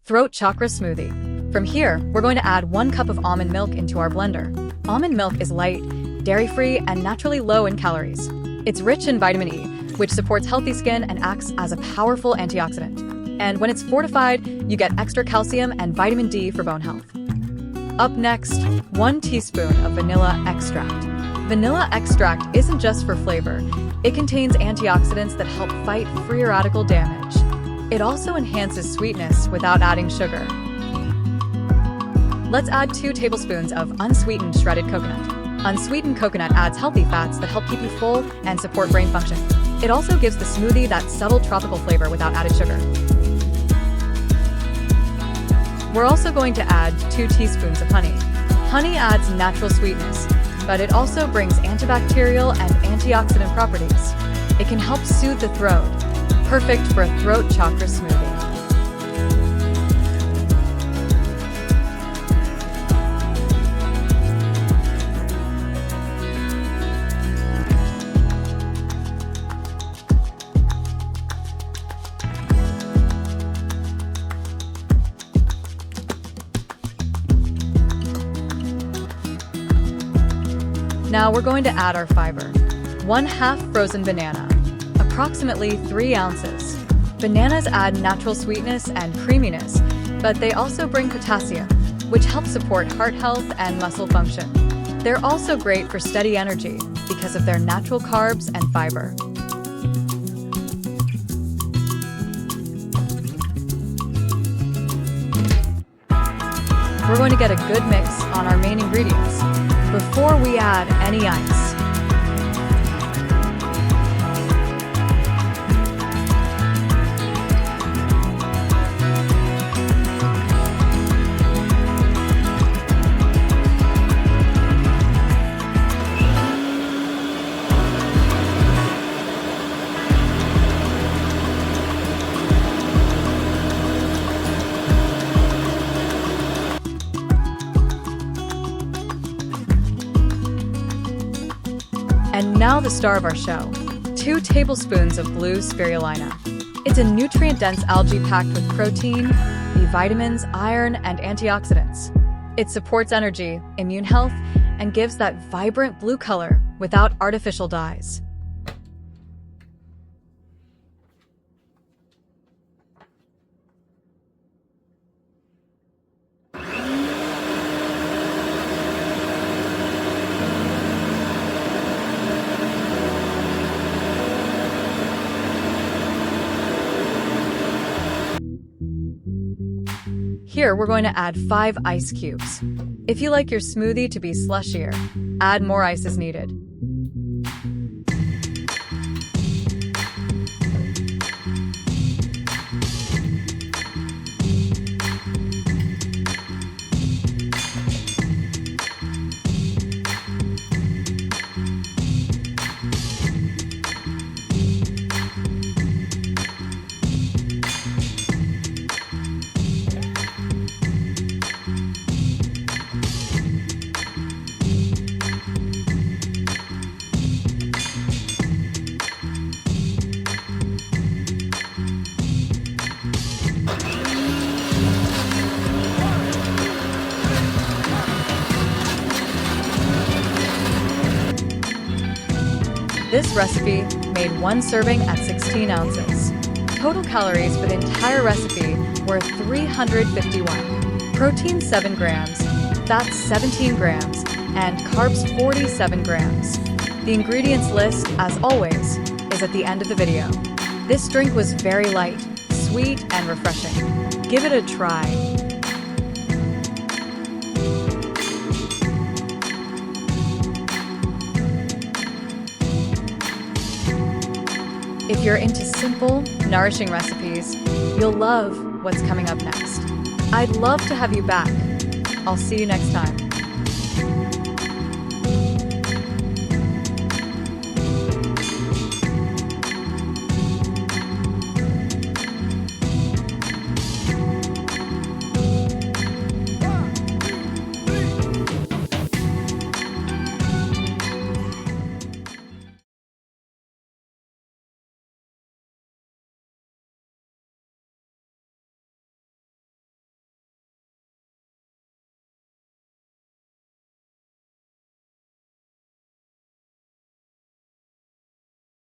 Throat chakra smoothie. From here, we're going to add 1 cup of almond milk into our blender. Almond milk is light, dairy-free, and naturally low in calories. It's rich in vitamin E, which supports healthy skin and acts as a powerful antioxidant. And when it's fortified, you get extra calcium and vitamin D for bone health. Up next, 1 teaspoon of vanilla extract. Vanilla extract isn't just for flavor. It contains antioxidants that help fight free radical damage. It also enhances sweetness without adding sugar. Let's add 2 tablespoons of unsweetened shredded coconut. Unsweetened coconut adds healthy fats that help keep you full and support brain function. It also gives the smoothie that subtle tropical flavor without added sugar. We're also going to add 2 teaspoons of honey. Honey adds natural sweetness, but it also brings antibacterial and antioxidant properties. It can help soothe the throat, perfect for a throat chakra smoothie. Now we're going to add our fiber. 1/2 frozen banana, approximately 3 ounces. Bananas add natural sweetness and creaminess, but they also bring potassium, which helps support heart health and muscle function. They're also great for steady energy because of their natural carbs and fiber. We're going to get a good mix on our main ingredients before we add any ice. And now the star of our show, 2 tablespoons of blue spirulina. It's a nutrient-dense algae packed with protein, B vitamins, iron, and antioxidants. It supports energy, immune health, and gives that vibrant blue color without artificial dyes. Here, we're going to add 5 ice cubes. If you like your smoothie to be slushier, add more ice as needed. This recipe made 1 serving at 16 ounces. Total calories for the entire recipe were 351. Protein 7 grams, fats 17 grams, and carbs 47 grams. The ingredients list, as always, is at the end of the video. This drink was very light, sweet, and refreshing. Give it a try. If you're into simple, nourishing recipes, you'll love what's coming up next. I'd love to have you back. I'll see you next time.